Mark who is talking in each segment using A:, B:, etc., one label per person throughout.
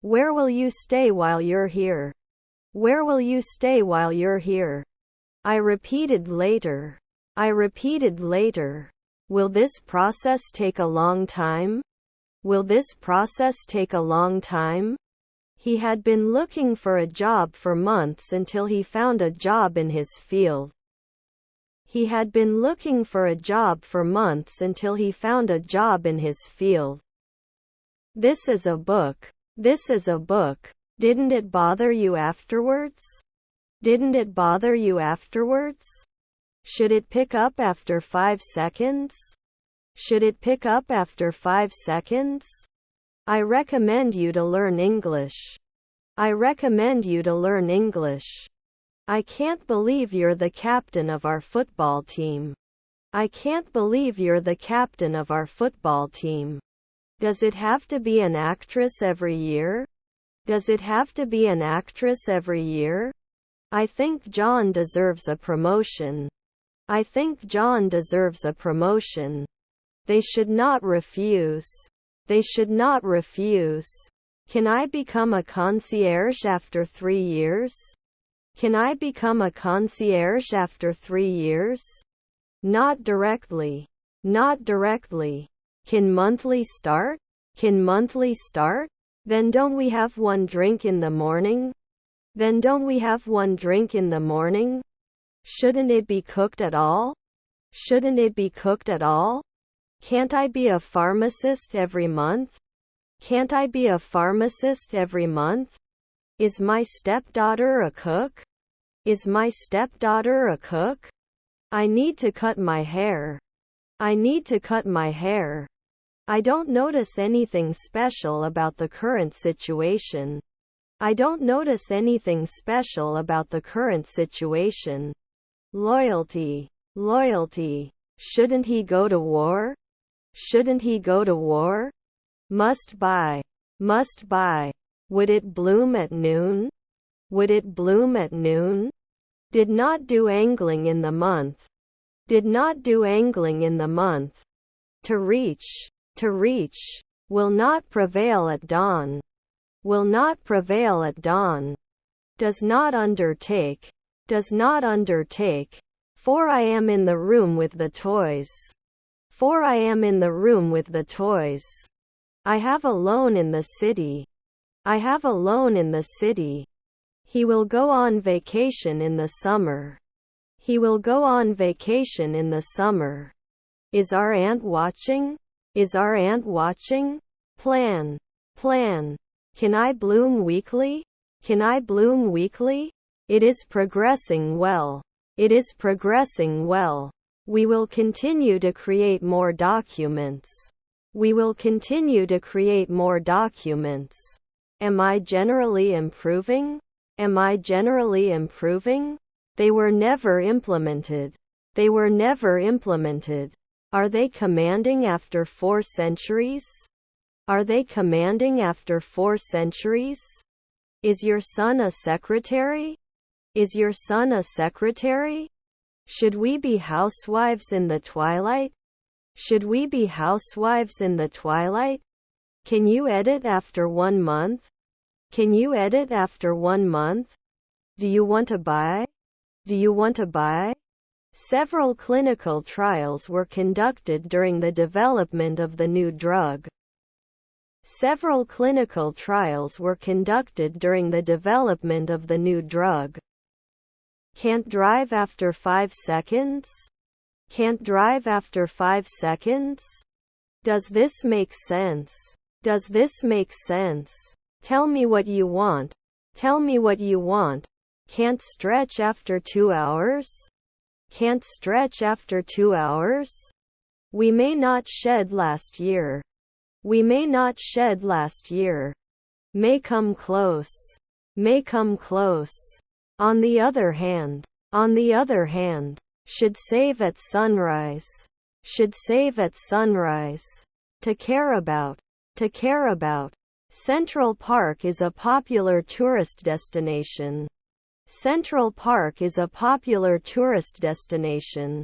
A: Where will you stay while you're here? Where will you stay while you're here? I repeated later. I repeated later. Will this process take a long time? Will this process take a long time? He had been looking for a job for months until he found a job in his field. He had been looking for a job for months until he found a job in his field. This is a book. This is a book. Didn't it bother you afterwards? Didn't it bother you afterwards? Should it pick up after 5 seconds? Should it pick up after 5 seconds? I recommend you to learn English. I recommend you to learn English. I can't believe you're the captain of our football team. I can't believe you're the captain of our football team. Does it have to be an actress every year? Does it have to be an actress every year? I think John deserves a promotion. I think John deserves a promotion. They should not refuse. They should not refuse. Can I become a concierge after 3 years? Can I become a concierge after 3 years? Not directly. Not directly. Can monthly start? Can monthly start? Then don't we have one drink in the morning? Then don't we have one drink in the morning? Shouldn't it be cooked at all? Shouldn't it be cooked at all? Can't I be a pharmacist every month? Can't I be a pharmacist every month? Is my stepdaughter a cook? Is my stepdaughter a cook? I need to cut my hair. I need to cut my hair. I don't notice anything special about the current situation. I don't notice anything special about the current situation. Loyalty. Loyalty. Shouldn't he go to war? Shouldn't he go to war? Must buy. Must buy. Would it bloom at noon? Would it bloom at noon? Did not do angling in the month. Did not do angling in the month. To reach. To reach. Will not prevail at dawn. Will not prevail at dawn. Does not undertake. Does not undertake. For I am in the room with the toys. For I am in the room with the toys. I have a loan in the city. I have a loan in the city. He will go on vacation in the summer. He will go on vacation in the summer. Is our aunt watching? Is our aunt watching? Plan. Plan. Can I bloom weekly? Can I bloom weekly? It is progressing well. It is progressing well. We will continue to create more documents. We will continue to create more documents. Am I generally improving? Am I generally improving? They were never implemented. They were never implemented. Are they commanding after 4 centuries? Are they commanding after 4 centuries? Is your son a secretary? Is your son a secretary? Should we be housewives in the twilight? Should we be housewives in the twilight? Can you edit after 1 month? Can you edit after 1 month? Do you want to buy? Do you want to buy? Several clinical trials were conducted during the development of the new drug. Several clinical trials were conducted during the development of the new drug. Can't drive after 5 seconds? Can't drive after 5 seconds? Does this make sense? Does this make sense? Tell me what you want. Tell me what you want. Can't stretch after 2 hours? Can't stretch after 2 hours? We may not shed last year. We may not shed last year. May come close. May come close. On the other hand, should save at sunrise. Should save at sunrise. To care about. To care about. Central Park is a popular tourist destination. Central Park is a popular tourist destination.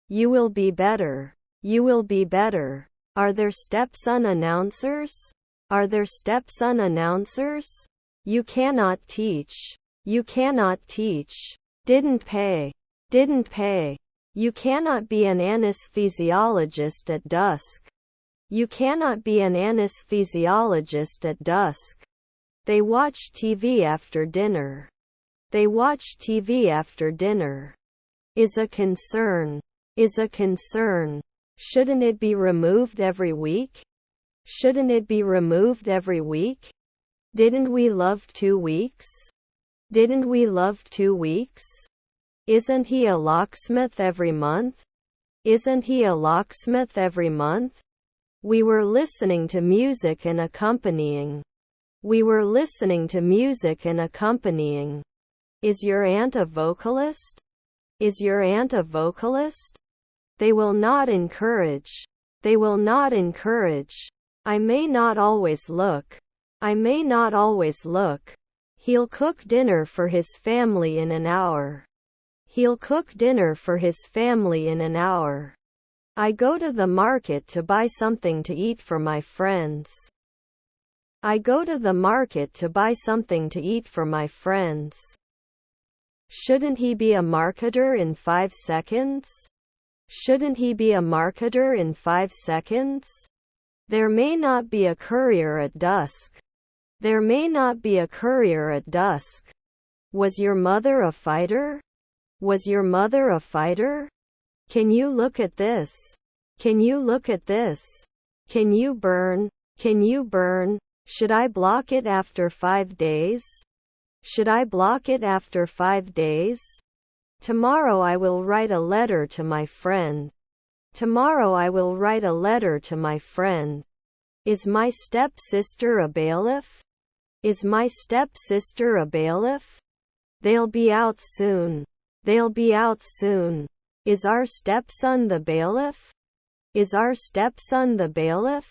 A: You will be better. You will be better. Are there stepson announcers? Are there stepson announcers? You cannot teach. You cannot teach. Didn't pay. Didn't pay. You cannot be an anesthesiologist at dusk. You cannot be an anesthesiologist at dusk. They watch TV after dinner. They watch TV after dinner. Is a concern. Is a concern. Shouldn't it be removed every week? Shouldn't it be removed every week? Didn't we love 2 weeks? Didn't we love 2 weeks? Isn't he a locksmith every month? Isn't he a locksmith every month? We were listening to music and accompanying. We were listening to music and accompanying. Is your aunt a vocalist? Is your aunt a vocalist? They will not encourage. They will not encourage. I may not always look. I may not always look. He'll cook dinner for his family in an hour. He'll cook dinner for his family in an hour. I go to the market to buy something to eat for my friends. I go to the market to buy something to eat for my friends. Shouldn't he be a marketer in 5 seconds? Shouldn't he be a marketer in 5 seconds? There may not be a courier at dusk. There may not be a courier at dusk. Was your mother a fighter? Was your mother a fighter? Can you look at this? Can you look at this? Can you burn? Can you burn? Should I block it after 5 days? Should I block it after 5 days? Tomorrow I will write a letter to my friend. Tomorrow I will write a letter to my friend. Is my stepsister a bailiff? Is my stepsister a bailiff? They'll be out soon. They'll be out soon. Is our stepson the bailiff? Is our stepson the bailiff?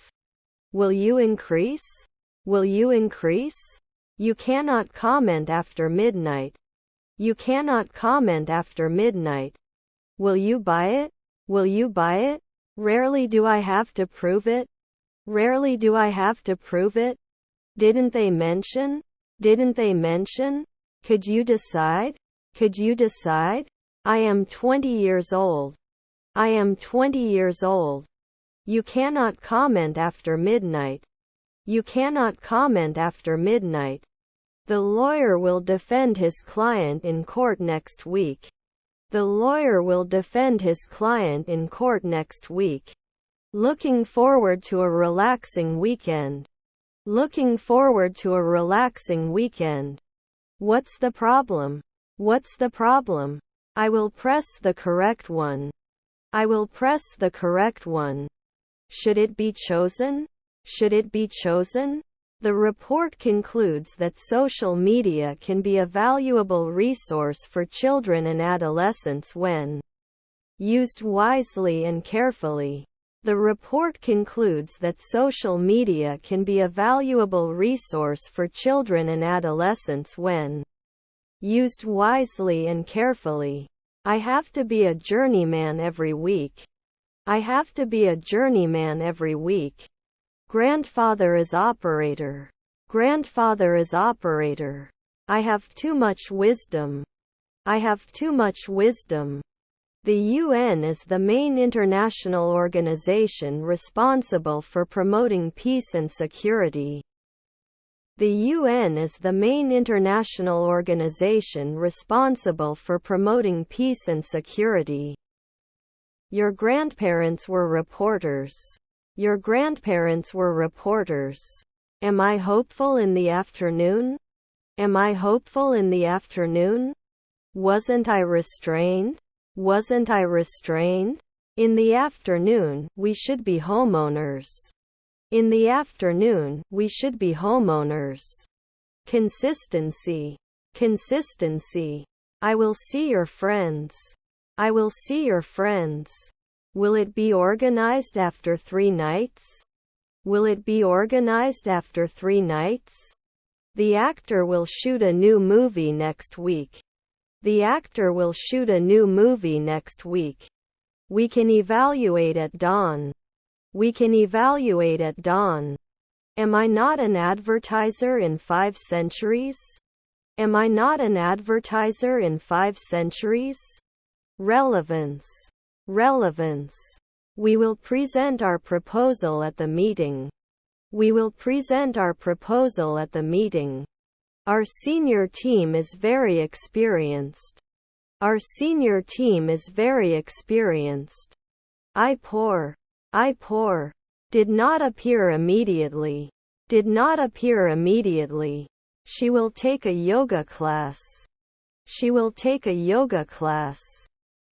A: Will you increase? Will you increase? You cannot comment after midnight. You cannot comment after midnight. Will you buy it? Will you buy it? Rarely do I have to prove it. Rarely do I have to prove it. Didn't they mention? Didn't they mention? Could you decide? Could you decide? I am 20 years old. I am 20 years old. You cannot comment after midnight. You cannot comment after midnight. The lawyer will defend his client in court next week. The lawyer will defend his client in court next week. Looking forward to a relaxing weekend. Looking forward to a relaxing weekend. What's the problem? What's the problem? I will press the correct one. I will press the correct one. Should it be chosen? Should it be chosen? The report concludes that social media can be a valuable resource for children and adolescents when used wisely and carefully. The report concludes that social media can be a valuable resource for children and adolescents when used wisely and carefully. I have to be a journeyman every week. I have to be a journeyman every week. Grandfather is operator. Grandfather is operator. I have too much wisdom. I have too much wisdom. The UN is the main international organization responsible for promoting peace and security. The UN is the main international organization responsible for promoting peace and security. Your grandparents were reporters. Your grandparents were reporters. Am I hopeful in the afternoon? Am I hopeful in the afternoon? Wasn't I restrained? Wasn't I restrained? In the afternoon, we should be homeowners. In the afternoon, we should be homeowners. Consistency. Consistency. I will see your friends. I will see your friends. Will it be organized after 3 nights? Will it be organized after 3 nights? The actor will shoot a new movie next week. The actor will shoot a new movie next week. We can evaluate at dawn. We can evaluate at dawn. Am I not an advertiser in 5 centuries? Am I not an advertiser in 5 centuries? Relevance. Relevance. We will present our proposal at the meeting. We will present our proposal at the meeting. Our senior team is very experienced. Our senior team is very experienced. I poor. Did not appear immediately. Did not appear immediately. She will take a yoga class. She will take a yoga class.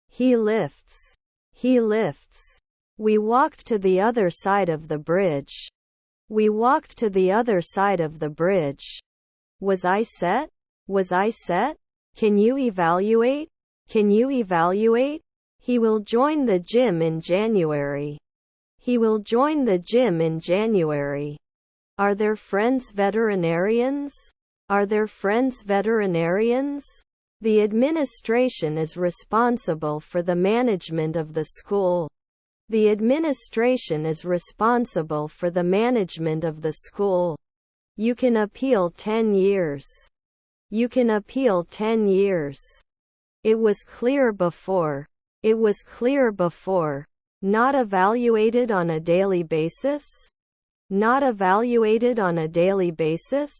A: He lifts. He lifts. We walked to the other side of the bridge. We walked to the other side of the bridge. Was I set? Was I set? Can you evaluate? Can you evaluate? He will join the gym in January. He will join the gym in January. Are their friends veterinarians? Are their friends veterinarians? The administration is responsible for the management of the school. The administration is responsible for the management of the school. You can appeal 10 years. You can appeal 10 years. It was clear before. It was clear before. Not evaluated on a daily basis? Not evaluated on a daily basis?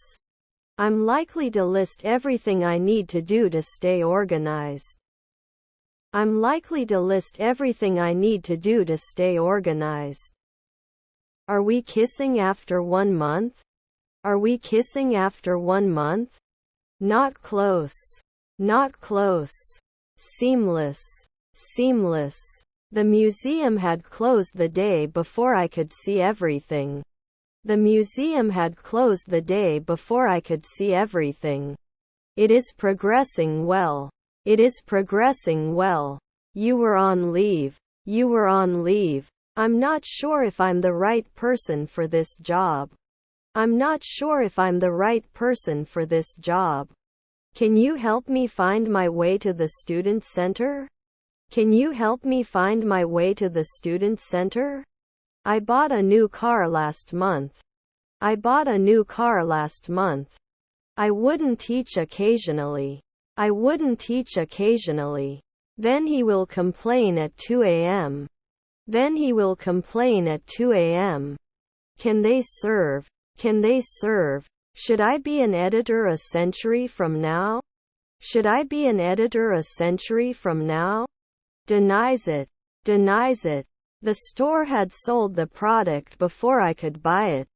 A: I'm likely to list everything I need to do to stay organized. I'm likely to list everything I need to do to stay organized. Are we kissing after 1 month? Are we kissing after 1 month? Not close. Not close. Seamless. Seamless. The museum had closed the day before I could see everything. The museum had closed the day before I could see everything. It is progressing well. It is progressing well. You were on leave. You were on leave. I'm not sure if I'm the right person for this job. I'm not sure if I'm the right person for this job. Can you help me find my way to the student center? Can you help me find my way to the student center? I bought a new car last month. I bought a new car last month. I wouldn't teach occasionally. I wouldn't teach occasionally. Then he will complain at 2 a.m. Then he will complain at 2 a.m. Can they serve? Can they serve? Should I be an editor a century from now? Should I be an editor a century from now? Denies it. Denies it. The store had sold the product before I could buy it.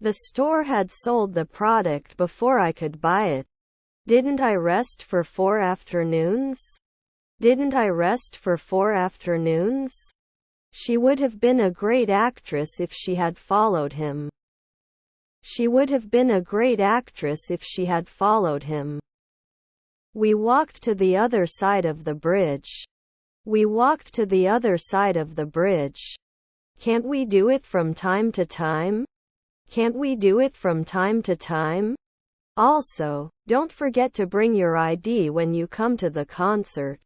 A: The store had sold the product before I could buy it. Didn't I rest for 4 afternoons? Didn't I rest for 4 afternoons? She would have been a great actress if she had followed him. She would have been a great actress if she had followed him. We walked to the other side of the bridge. We walked to the other side of the bridge. Can't we do it from time to time? Can't we do it from time to time? Also, don't forget to bring your ID when you come to the concert.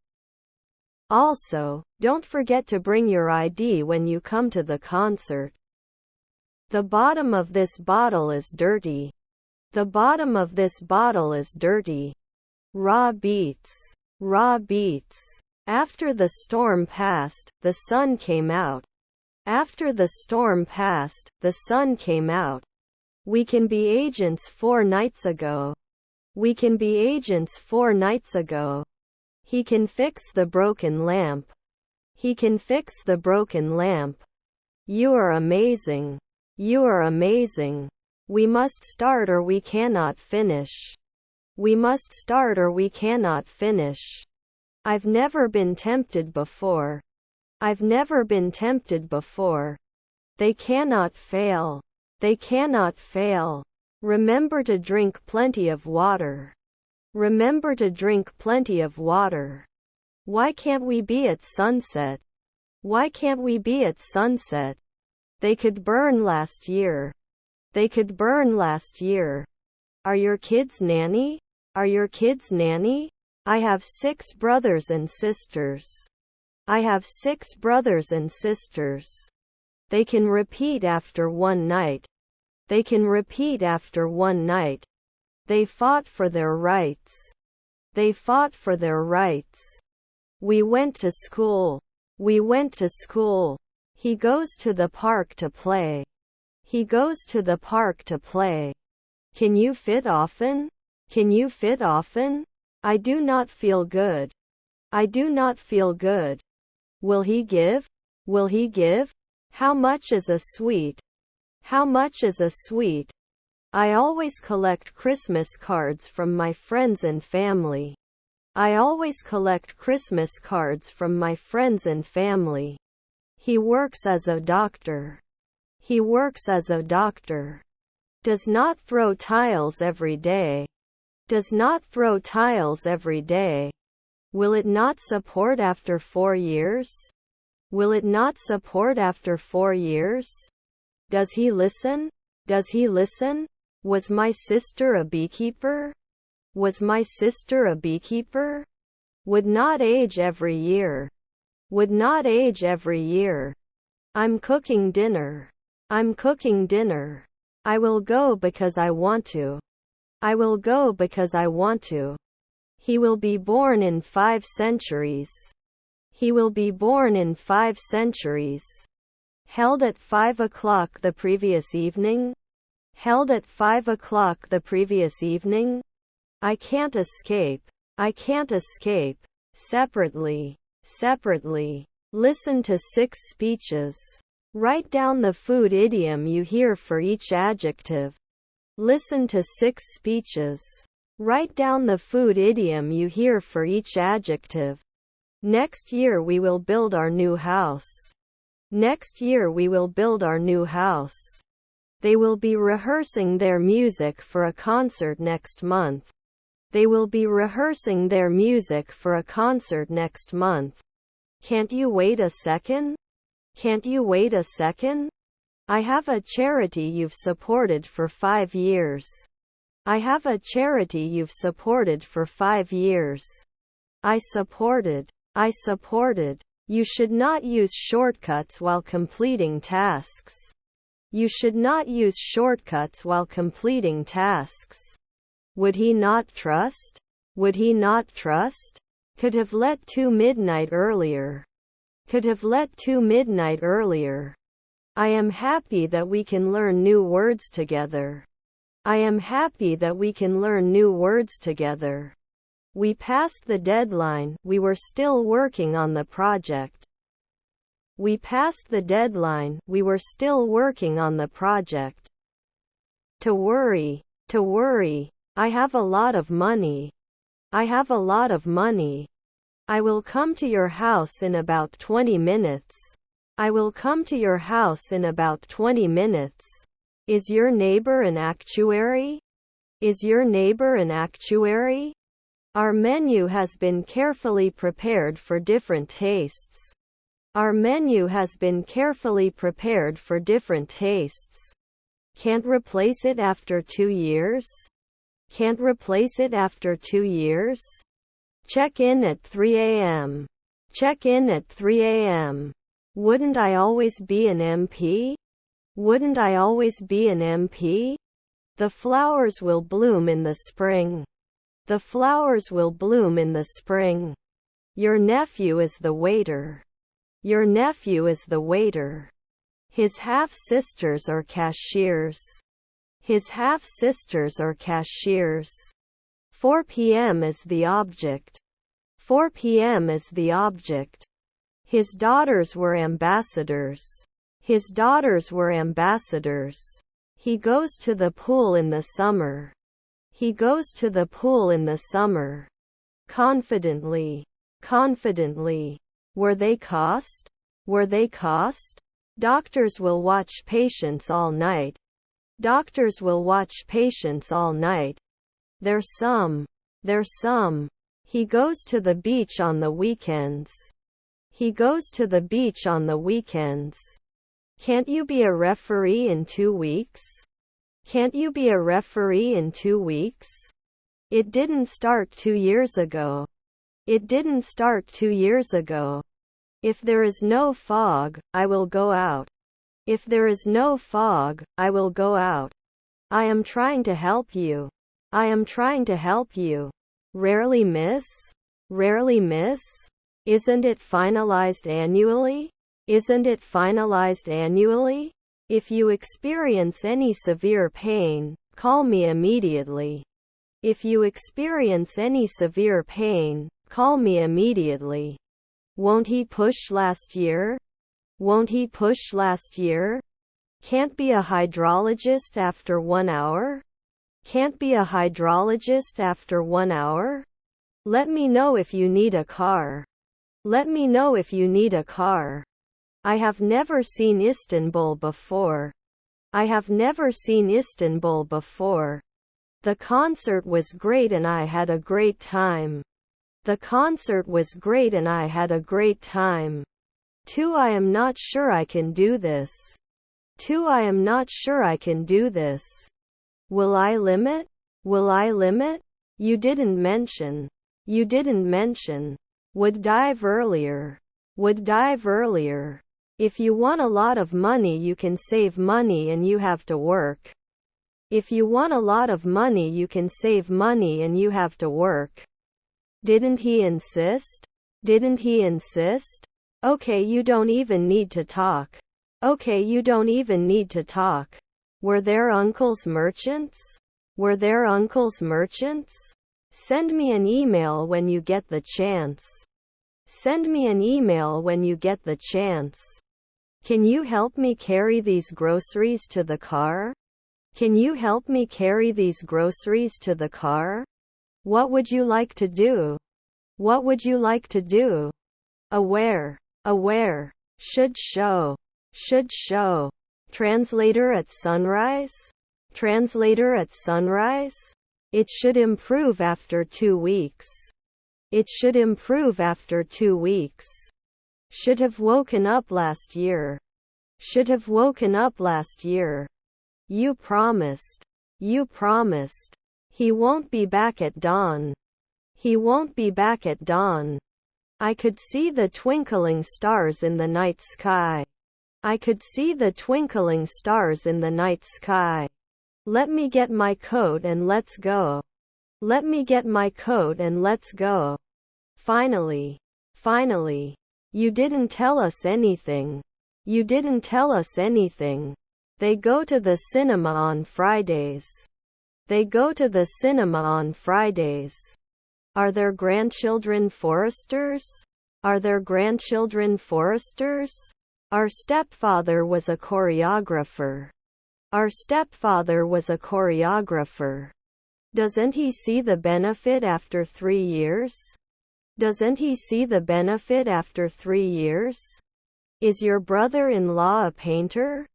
A: Also, don't forget to bring your ID when you come to the concert. The bottom of this bottle is dirty. The bottom of this bottle is dirty. Raw beets. Raw beets. After the storm passed, the sun came out. After the storm passed, the sun came out. We can be agents 4 nights ago. We can be agents 4 nights ago. He can fix the broken lamp. He can fix the broken lamp. You are amazing. You are amazing. We must start or we cannot finish. We must start or we cannot finish. I've never been tempted before. I've never been tempted before. They cannot fail. They cannot fail. Remember to drink plenty of water. Remember to drink plenty of water. Why can't we be at sunset? Why can't we be at sunset? They could burn last year. They could burn last year. Are your kids nanny? Are your kids nanny? I have 6 brothers and sisters. I have 6 brothers and sisters. They can repeat after one night. They can repeat after one night. They fought for their rights. They fought for their rights. We went to school. We went to school. He goes to the park to play. He goes to the park to play. Can you fit often? Can you fit often? I do not feel good. I do not feel good. Will he give? Will he give? How much is a sweet? How much is a sweet? I always collect Christmas cards from my friends and family. I always collect Christmas cards from my friends and family. He works as a doctor. He works as a doctor. Does not throw tiles every day. Does not throw tiles every day. Will it not support after 4 years? Will it not support after 4 years? Does he listen? Does he listen? Was my sister a beekeeper? Was my sister a beekeeper? Would not age every year. Would not age every year. I'm cooking dinner. I'm cooking dinner. I will go because I want to. I will go because I want to. He will be born in 5 centuries. He will be born in 5 centuries. Held at 5 o'clock the previous evening? Held at 5 o'clock the previous evening? I can't escape. I can't escape. Separately. Separately. Listen to 6 speeches. Write down the food idiom you hear for each adjective. Listen to 6 speeches. Write down the food idiom you hear for each adjective. Next year we will build our new house. Next year we will build our new house. They will be rehearsing their music for a concert next month. They will be rehearsing their music for a concert next month. Can't you wait a second? Can't you wait a second? I have a charity you've supported for 5 years. I have a charity you've supported for 5 years. I supported. I supported. You should not use shortcuts while completing tasks. You should not use shortcuts while completing tasks. Would he not trust? Would he not trust? Could have let 2 midnight earlier. Could have let 2 midnight earlier. I am happy that we can learn new words together. I am happy that we can learn new words together. We passed the deadline, we were still working on the project. We passed the deadline, we were still working on the project. To worry. To worry. I have a lot of money. I have a lot of money. I will come to your house in about 20 minutes. I will come to your house in about 20 minutes. Is your neighbor an actuary? Is your neighbor an actuary? Our menu has been carefully prepared for different tastes. Our menu has been carefully prepared for different tastes. Can't replace it after 2 years? Can't replace it after 2 years? Check in at 3 a.m. Check in at 3 a.m. Wouldn't I always be an MP? Wouldn't I always be an MP? The flowers will bloom in the spring. The flowers will bloom in the spring. Your nephew is the waiter. Your nephew is the waiter. His half-sisters are cashiers. His half-sisters are cashiers. 4 p.m. is the object. 4 p.m. is the object. His daughters were ambassadors. His daughters were ambassadors. He goes to the pool in the summer. He goes to the pool in the summer. Confidently. Confidently. Were they cost? Were they cost? Doctors will watch patients all night. Doctors will watch patients all night. There's some. There's some. He goes to the beach on the weekends. He goes to the beach on the weekends. Can't you be a referee in 2 weeks? Can't you be a referee in 2 weeks? It didn't start 2 years ago. It didn't start 2 years ago. If there is no fog, I will go out. If there is no fog, I will go out. I am trying to help you. I am trying to help you. Rarely miss? Rarely miss? Isn't it finalized annually? Isn't it finalized annually? If you experience any severe pain, call me immediately. If you experience any severe pain, call me immediately. Won't he push last year? Won't he push last year? Can't be a hydrologist after 1 hour? Can't be a hydrologist after 1 hour? Let me know if you need a car. Let me know if you need a car. I have never seen Istanbul before. I have never seen Istanbul before. The concert was great and I had a great time. The concert was great and I had a great time. 2. I am not sure I can do this. 2. I am not sure I can do this. Will I limit? Will I limit? You didn't mention. You didn't mention. Would dive earlier. Would dive earlier. If you want a lot of money, you can save money and you have to work. If you want a lot of money, you can save money and you have to work. Didn't he insist? Didn't he insist? Okay, you don't even need to talk. Okay, you don't even need to talk. Were there uncles merchants? Were there uncles merchants? Send me an email when you get the chance. Send me an email when you get the chance. Can you help me carry these groceries to the car? Can you help me carry these groceries to the car? What would you like to do? What would you like to do? Aware. Aware. Should show. Should show. Translator at sunrise? Translator at sunrise? It should improve after 2 weeks. It should improve after 2 weeks. Should have woken up last year. Should have woken up last year. You promised. You promised. He won't be back at dawn. He won't be back at dawn. I could see the twinkling stars in the night sky. I could see the twinkling stars in the night sky. Let me get my coat and let's go. Let me get my coat and let's go. Finally. Finally. You didn't tell us anything. You didn't tell us anything. They go to the cinema on Fridays. They go to the cinema on Fridays. Are their grandchildren foresters? Are their grandchildren foresters? Our stepfather was a choreographer. Our stepfather was a choreographer. Doesn't he see the benefit after 3 years? Doesn't he see the benefit after 3 years? Is your brother-in-law a painter?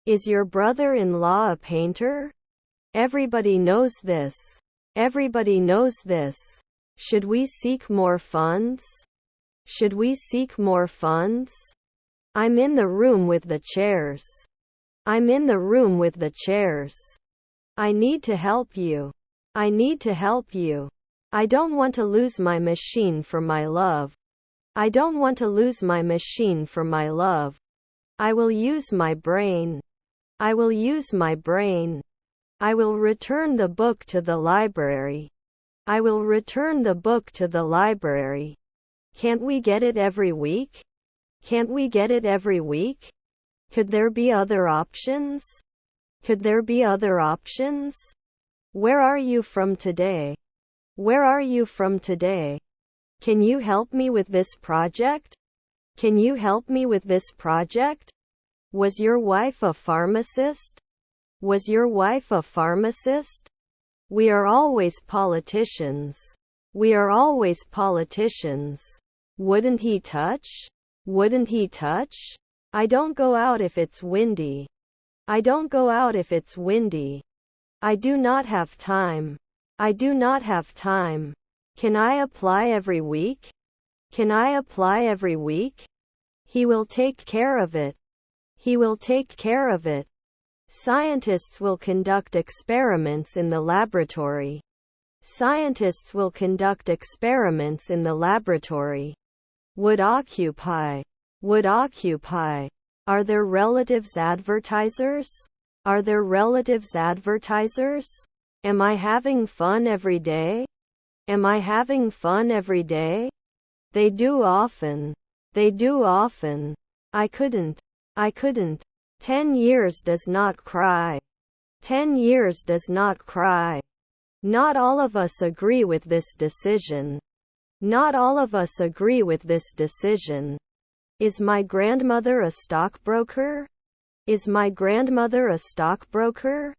A: Is your brother-in-law a painter? Everybody knows this. Everybody knows this. Should we seek more funds? Should we seek more funds? I'm in the room with the chairs. I'm in the room with the chairs. I need to help you. I need to help you. I don't want to lose my machine for my love. I don't want to lose my machine for my love. I will use my brain. I will use my brain. I will return the book to the library. I will return the book to the library. Can't we get it every week? Can't we get it every week? Could there be other options? Could there be other options? Where are you from today? Where are you from today? Can you help me with this project? Can you help me with this project? Was your wife a pharmacist? Was your wife a pharmacist? We are always politicians. We are always politicians. Wouldn't he touch? Wouldn't he touch? I don't go out if it's windy. I don't go out if it's windy. I do not have time. I do not have time. Can I apply every week? Can I apply every week? He will take care of it. He will take care of it. Scientists will conduct experiments in the laboratory. Scientists will conduct experiments in the laboratory. Would occupy. Would occupy. Are their relatives advertisers? Are there relatives advertisers? Am I having fun every day? Am I having fun every day? They do often. They do often. I couldn't. I couldn't. 10 years does not cry. 10 years does not cry. Not all of us agree with this decision. Not all of us agree with this decision. Is my grandmother a stockbroker? Is my grandmother a stockbroker?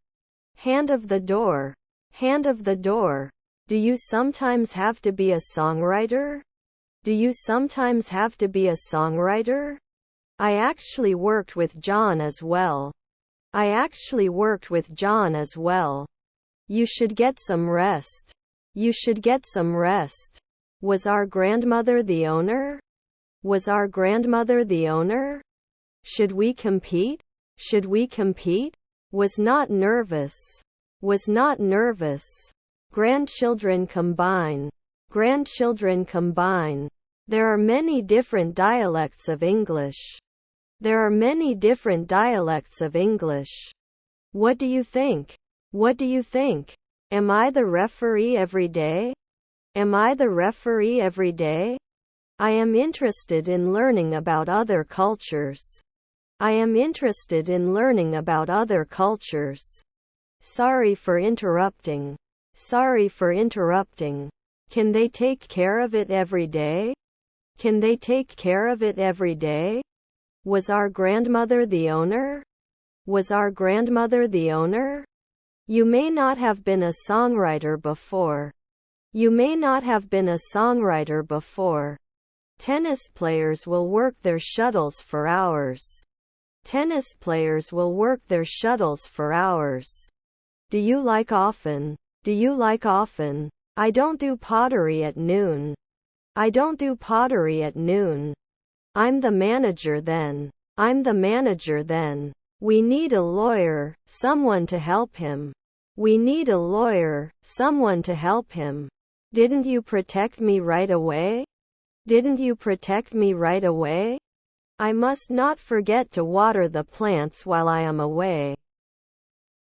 A: Hand of the door. Hand of the door. Do you sometimes have to be a songwriter? Do you sometimes have to be a songwriter? I actually worked with John as well. I actually worked with John as well. You should get some rest. You should get some rest. Was our grandmother the owner? Was our grandmother the owner? Should we compete? Should we compete? Was not nervous. Was not nervous. Grandchildren combine. Grandchildren combine. There are many different dialects of English. There are many different dialects of English. What do you think? What do you think? Am I the referee every day? Am I the referee every day? I am interested in learning about other cultures. I am interested in learning about other cultures. Sorry for interrupting. Sorry for interrupting. Can they take care of it every day? Can they take care of it every day? Was our grandmother the owner? Was our grandmother the owner? You may not have been a songwriter before. You may not have been a songwriter before. Tennis players will work their shuttles for hours. Tennis players will work their shuttles for hours. Do you like often? Do you like often? I don't do pottery at noon. I don't do pottery at noon. I'm the manager then. I'm the manager then. We need a lawyer, someone to help him. We need a lawyer, someone to help him. Didn't you protect me right away? Didn't you protect me right away? I must not forget to water the plants while I am away.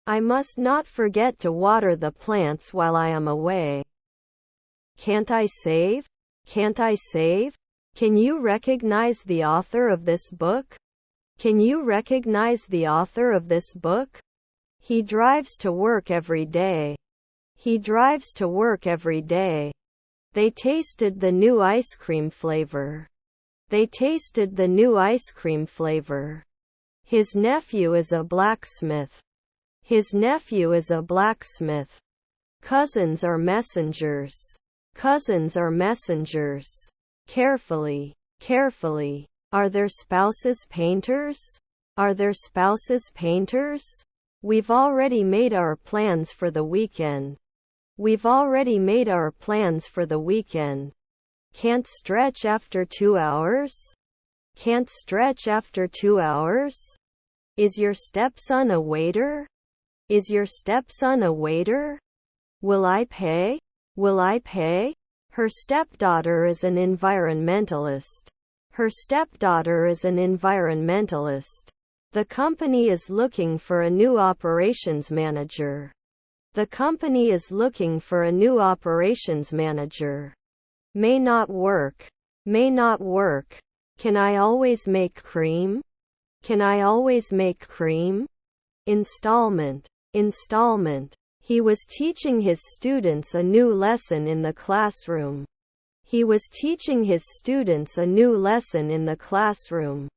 A: I must not forget to water the plants while I am away. Can't I save? Can't I save? Can you recognize the author of this book? Can you recognize the author of this book? He drives to work every day. He drives to work every day. They tasted the new ice cream flavor. They tasted the new ice cream flavor. His nephew is a blacksmith. His nephew is a blacksmith. Cousins are messengers. Cousins are messengers. Carefully. Carefully. Are their spouses painters? Are their spouses painters? We've already made our plans for the weekend. We've already made our plans for the weekend. Can't stretch after 2 hours? Can't stretch after 2 hours? Is your stepson a waiter? Is your stepson a waiter? Will I pay? Will I pay? Her stepdaughter is an environmentalist. Her stepdaughter is an environmentalist. The company is looking for a new operations manager. The company is looking for a new operations manager. May not work. May not work. Can I always make cream? Can I always make cream? Installment. Installment. He was teaching his students a new lesson in the classroom. He was teaching his students a new lesson in the classroom.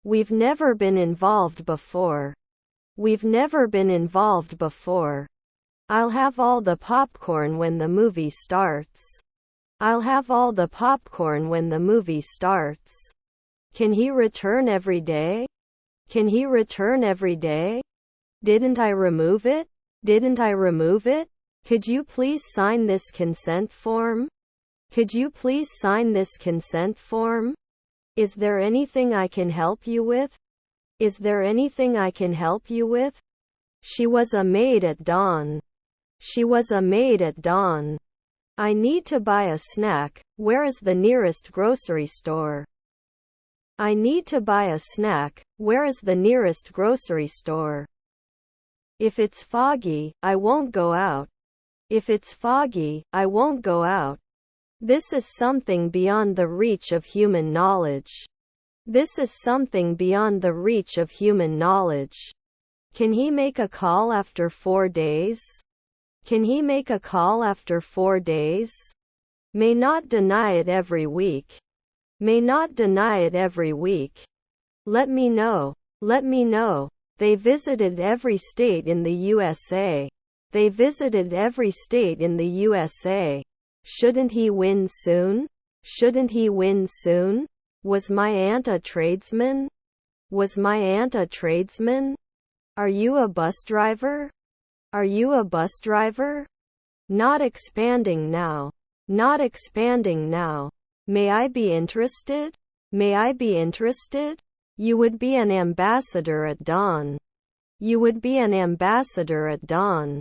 A: We've never been involved before. We've never been involved before. I'll have all the popcorn when the movie starts. I'll have all the popcorn when the movie starts. Can he return every day? Can he return every day? Didn't I remove it? Didn't I remove it? Could you please sign this consent form? Could you please sign this consent form? Is there anything I can help you with? Is there anything I can help you with? She was a maid at dawn. She was a maid at dawn. I need to buy a snack. Where is the nearest grocery store? I need to buy a snack. Where is the nearest grocery store? If it's foggy, I won't go out. If it's foggy, I won't go out. This is something beyond the reach of human knowledge. This is something beyond the reach of human knowledge. Can he make a call after 4 days? Can he make a call after 4 days? May not deny it every week. May not deny it every week. Let me know. Let me know. They visited every state in the USA. They visited every state in the USA. Shouldn't he win soon? Shouldn't he win soon? Was my aunt a tradesman? Was my aunt a tradesman? Are you a bus driver? Are you a bus driver? Not expanding now. Not expanding now. May I be interested? May I be interested? You would be an ambassador at dawn. You would be an ambassador at dawn.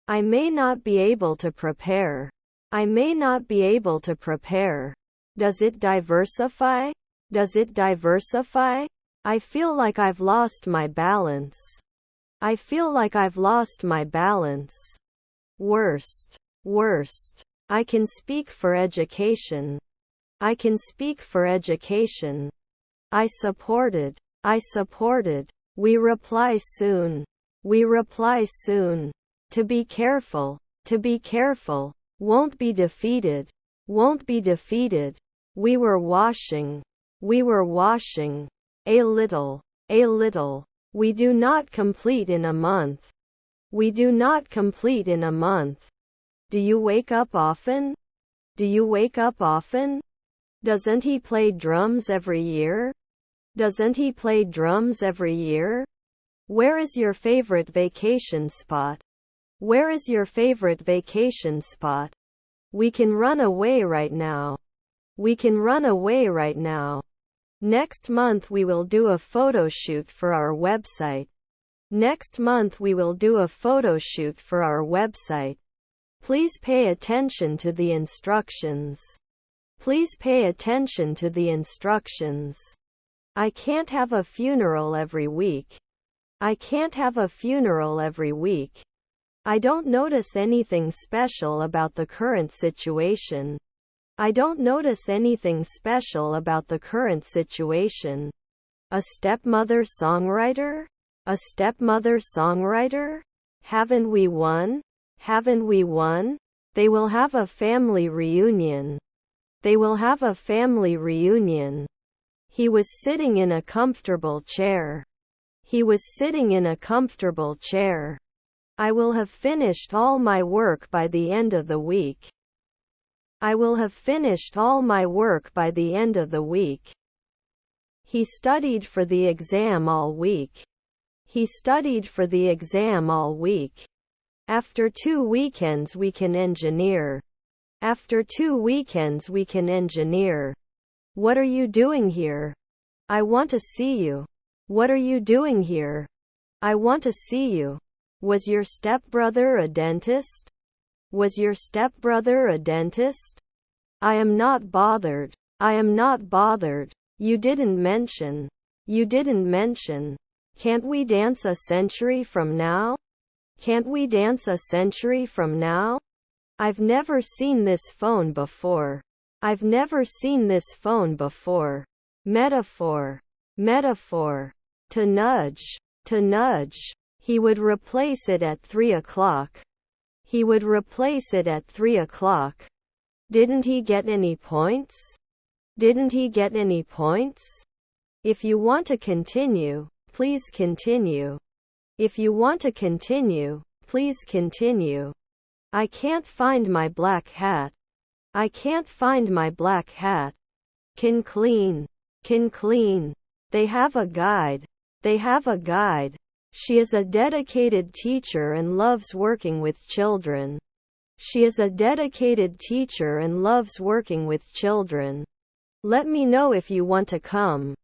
A: I may not be able to prepare. I may not be able to prepare. Does it diversify? Does it diversify? I feel like I've lost my balance. I feel like I've lost my balance. Worst. Worst. I can speak for education. I can speak for education. I supported. I supported. We reply soon. We reply soon. To be careful. To be careful. Won't be defeated. Won't be defeated. We were washing. We were washing. A little. A little. We do not complete in a month. We do not complete in a month. Do you wake up often? Do you wake up often? Doesn't he play drums every year? Doesn't he play drums every year? Where is your favorite vacation spot? Where is your favorite vacation spot? We can run away right now. We can run away right now. Next month we will do a photo shoot for our website. Next month we will do a photo shoot for our website. Please pay attention to the instructions. Please pay attention to the instructions. I can't have a funeral every week. I can't have a funeral every week. I don't notice anything special about the current situation. I don't notice anything special about the current situation. A stepmother songwriter? A stepmother songwriter? Haven't we won? Haven't we won? They will have a family reunion. They will have a family reunion. He was sitting in a comfortable chair. He was sitting in a comfortable chair. I will have finished all my work by the end of the week. I will have finished all my work by the end of the week. He studied for the exam all week. He studied for the exam all week. After 2 weekends we can engineer. After 2 weekends we can engineer. What are you doing here? I want to see you. What are you doing here? I want to see you. Was your stepbrother a dentist? Was your stepbrother a dentist? I am not bothered. I am not bothered. You didn't mention. You didn't mention. Can't we dance a century from now? Can't we dance a century from now? I've never seen this phone before. I've never seen this phone before. Metaphor. Metaphor. To nudge. To nudge. He would replace it at 3 o'clock. He would replace it at 3 o'clock. Didn't he get any points? Didn't he get any points? If you want to continue, please continue. If you want to continue, please continue. I can't find my black hat. I can't find my black hat. Can clean. Can clean. They have a guide. They have a guide. She is a dedicated teacher and loves working with children. She is a dedicated teacher and loves working with children. Let me know if you want to come.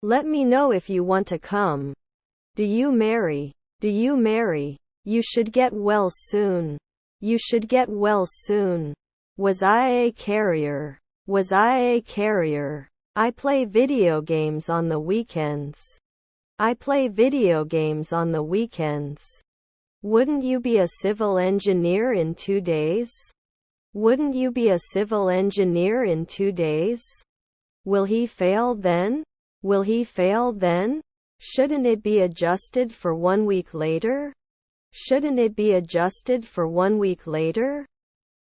A: Let me know if you want to come. Do you marry? Do you marry? You should get well soon. You should get well soon. Was I a carrier? Was I a carrier? I play video games on the weekends. I play video games on the weekends. Wouldn't you be a civil engineer in 2 days? Wouldn't you be a civil engineer in 2 days? Will he fail then? Will he fail then? Shouldn't it be adjusted for 1 week later? Shouldn't it be adjusted for 1 week later?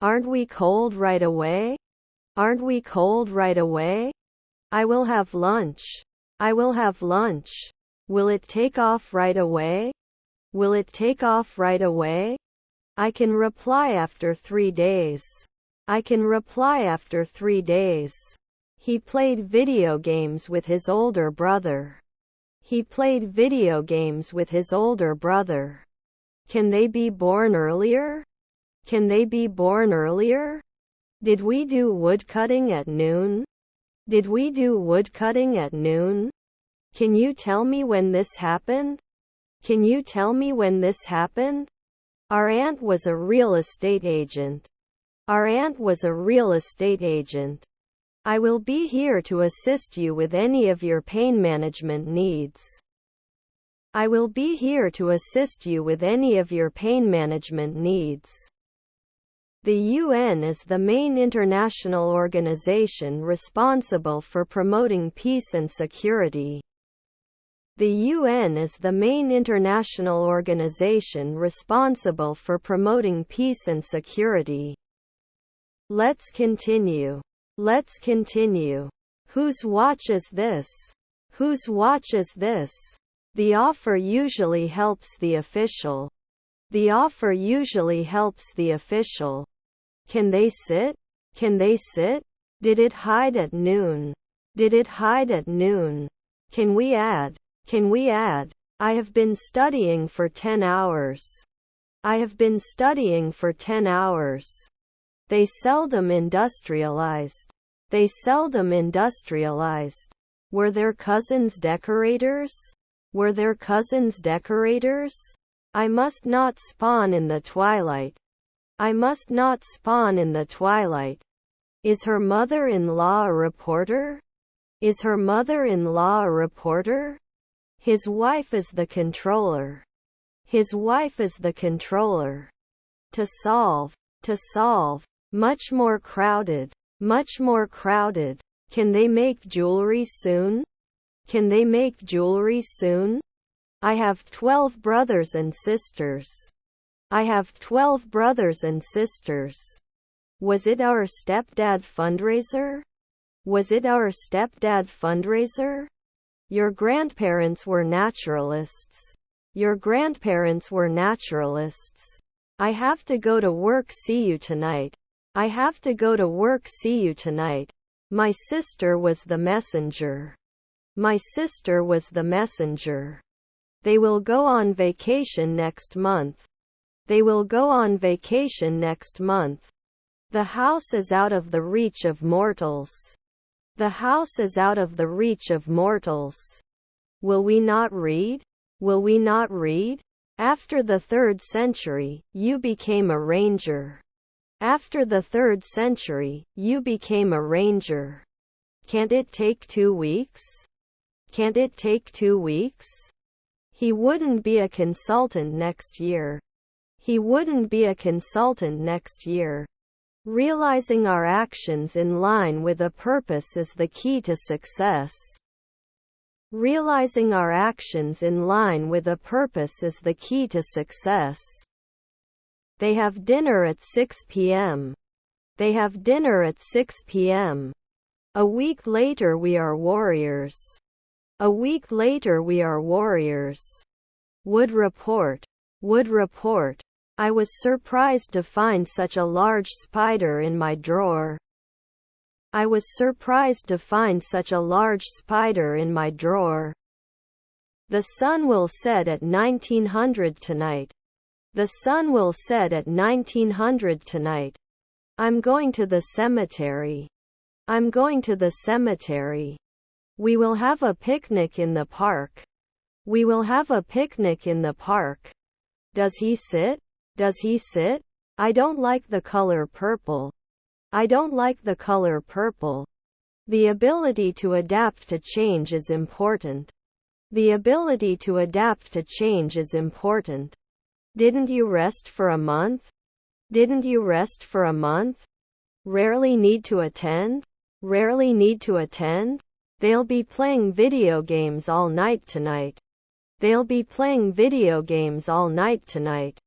A: Aren't we cold right away? Aren't we cold right away? I will have lunch. I will have lunch. Will it take off right away? Will it take off right away? I can reply after 3 days. I can reply after 3 days. He played video games with his older brother. He played video games with his older brother. Can they be born earlier? Can they be born earlier? Did we do woodcutting at noon? Did we do woodcutting at noon? Can you tell me when this happened? Can you tell me when this happened? Our aunt was a real estate agent. Our aunt was a real estate agent. I will be here to assist you with any of your pain management needs. I will be here to assist you with any of your pain management needs. The UN is the main international organization responsible for promoting peace and security. The UN is the main international organization responsible for promoting peace and security. Let's continue. Let's continue. Whose watch is this? Whose watch is this? The offer usually helps the official. The offer usually helps the official. Can they sit? Can they sit? Did it hide at noon? Did it hide at noon? Can we add? Can we add? I have been studying for 10 hours. I have been studying for 10 hours. They seldom industrialized. They seldom industrialized. Were their cousins decorators? Were their cousins decorators? I must not spawn in the twilight. I must not spawn in the twilight. Is her mother-in-law a reporter? Is her mother-in-law a reporter? His wife is the controller. His wife is the controller. To solve. To solve. Much more crowded. Much more crowded. Can they make jewelry soon? Can they make jewelry soon? I have 12 brothers and sisters. I have 12 brothers and sisters. Was it our stepdad fundraiser? Was it our stepdad fundraiser? Your grandparents were naturalists. Your grandparents were naturalists. I have to go to work. See you tonight. I have to go to work. See you tonight. My sister was the messenger. My sister was the messenger. They will go on vacation next month. They will go on vacation next month. The house is out of the reach of mortals. The house is out of the reach of mortals. Will we not read? Will we not read? After the 3rd century, you became a ranger. After the 3rd century, you became a ranger. Can't it take 2 weeks? Can't it take 2 weeks? He wouldn't be a consultant next year. He wouldn't be a consultant next year. Realizing our actions in line with a purpose is the key to success. Realizing our actions in line with a purpose is the key to success. They have dinner at 6 p.m. They have dinner at 6 p.m. A week later we are warriors. A week later we are warriors. Would report. Would report. I was surprised to find such a large spider in my drawer. I was surprised to find such a large spider in my drawer. The sun will set at 1900 tonight. The sun will set at 1900 tonight. I'm going to the cemetery. I'm going to the cemetery. We will have a picnic in the park. We will have a picnic in the park. Does he sit? Does he sit? I don't like the color purple. I don't like the color purple. The ability to adapt to change is important. The ability to adapt to change is important. Didn't you rest for a month? Didn't you rest for a month? Rarely need to attend? Rarely need to attend? They'll be playing video games all night tonight. They'll be playing video games all night tonight.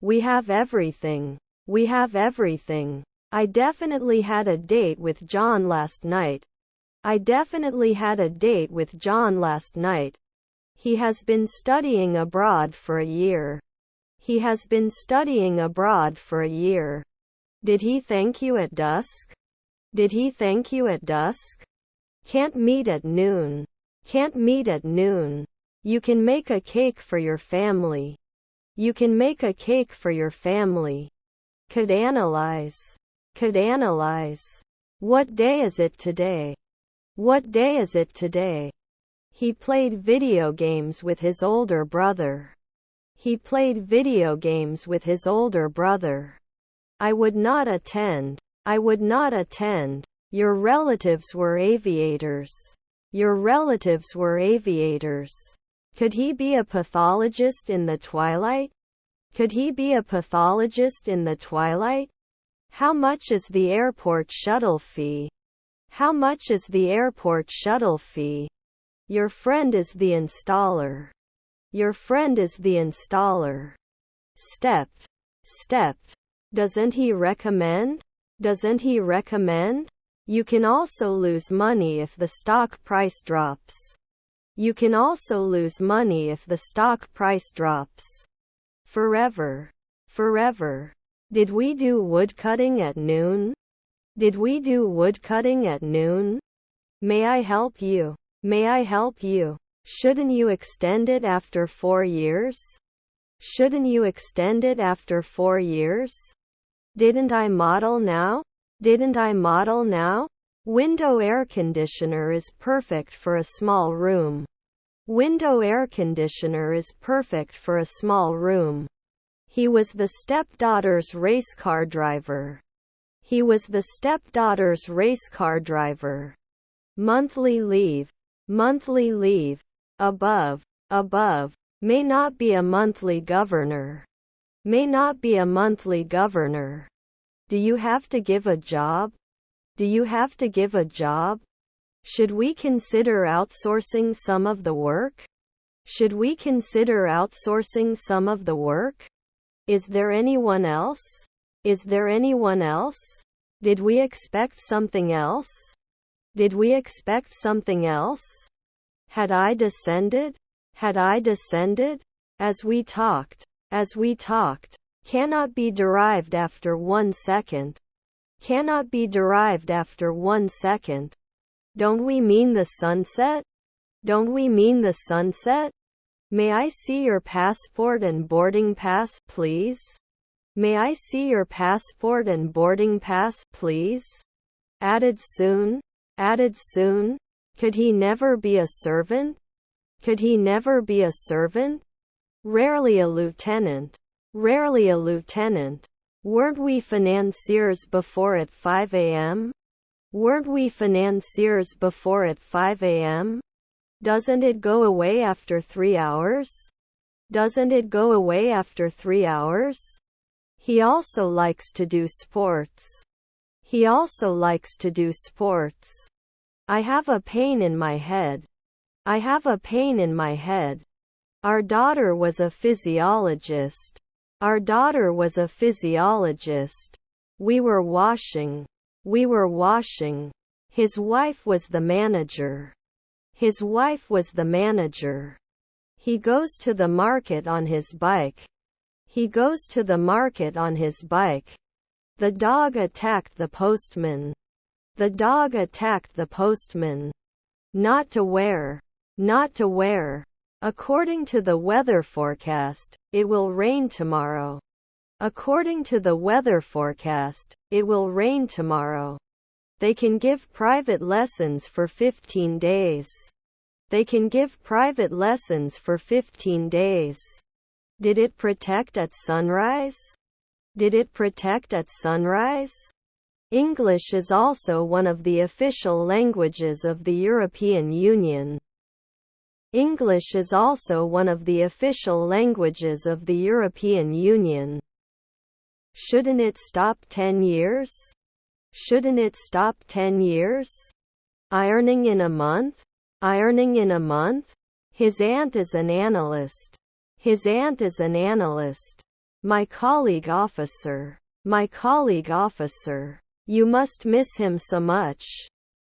A: We have everything. We have everything. I definitely had a date with John last night. I definitely had a date with John last night. He has been studying abroad for a year. He has been studying abroad for a year. Did he thank you at dusk? Did he thank you at dusk? Can't meet at noon. Can't meet at noon. You can make a cake for your family. You can make a cake for your family. Could analyze. Could analyze. What day is it today? What day is it today? He played video games with his older brother. He played video games with his older brother. I would not attend. I would not attend. Your relatives were aviators. Your relatives were aviators. Could he be a pathologist in the twilight? Could he be a pathologist in the twilight? How much is the airport shuttle fee? How much is the airport shuttle fee? Your friend is the installer. Your friend is the installer. Stepped. Stepped. Doesn't he recommend? Doesn't he recommend? You can also lose money if the stock price drops. You can also lose money if the stock price drops. Forever. Forever. Did we do woodcutting at noon? Did we do woodcutting at noon? May I help you? May I help you? Shouldn't you extend it after 4 years? Shouldn't you extend it after 4 years? Didn't I model now? Didn't I model now? Window air conditioner is perfect for a small room. Window air conditioner is perfect for a small room. He was the stepdaughter's race car driver. He was the stepdaughter's race car driver. Monthly leave. Monthly leave. Above. Above. May not be a monthly governor. May not be a monthly governor. Do you have to give a job? Do you have to give a job? Should we consider outsourcing some of the work? Should we consider outsourcing some of the work? Is there anyone else? Is there anyone else? Did we expect something else? Did we expect something else? Had I descended? Had I descended? As we talked. As we talked. Cannot be derived after 1 second. Cannot be derived after 1 second. Don't we mean the sunset? Don't we mean the sunset? May I see your passport and boarding pass, please? May I see your passport and boarding pass, please? Added soon? Added soon? Could he never be a servant? Could he never be a servant? Rarely a lieutenant. Rarely a lieutenant. Weren't we financiers before at 5 a.m.? Weren't we financiers before at 5 a.m.? Doesn't it go away after 3 hours? Doesn't it go away after 3 hours? He also likes to do sports. He also likes to do sports. I have a pain in my head. I have a pain in my head. Our daughter was a physiologist. Our daughter was a physiologist. We were washing. We were washing. His wife was the manager. His wife was the manager. He goes to the market on his bike. He goes to the market on his bike. The dog attacked the postman. The dog attacked the postman. Not to wear. Not to wear. According to the weather forecast, it will rain tomorrow. According to the weather forecast, it will rain tomorrow. They can give private lessons for 15 days. They can give private lessons for 15 days. Did it protect at sunrise? Did it protect at sunrise? English is also one of the official languages of the European Union. English is also one of the official languages of the European Union. Shouldn't it stop 10 years? Shouldn't it stop 10 years? Ironing in a month? Ironing in a month? His aunt is an analyst. His aunt is an analyst. My colleague officer. My colleague officer. You must miss him so much.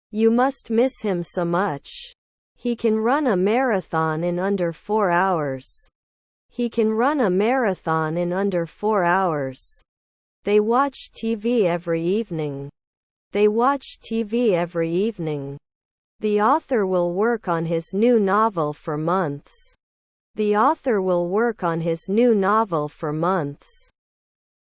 A: You must miss him so much. He can run a marathon in under 4 hours. He can run a marathon in under 4 hours. They watch TV every evening. They watch TV every evening. The author will work on his new novel for months. The author will work on his new novel for months.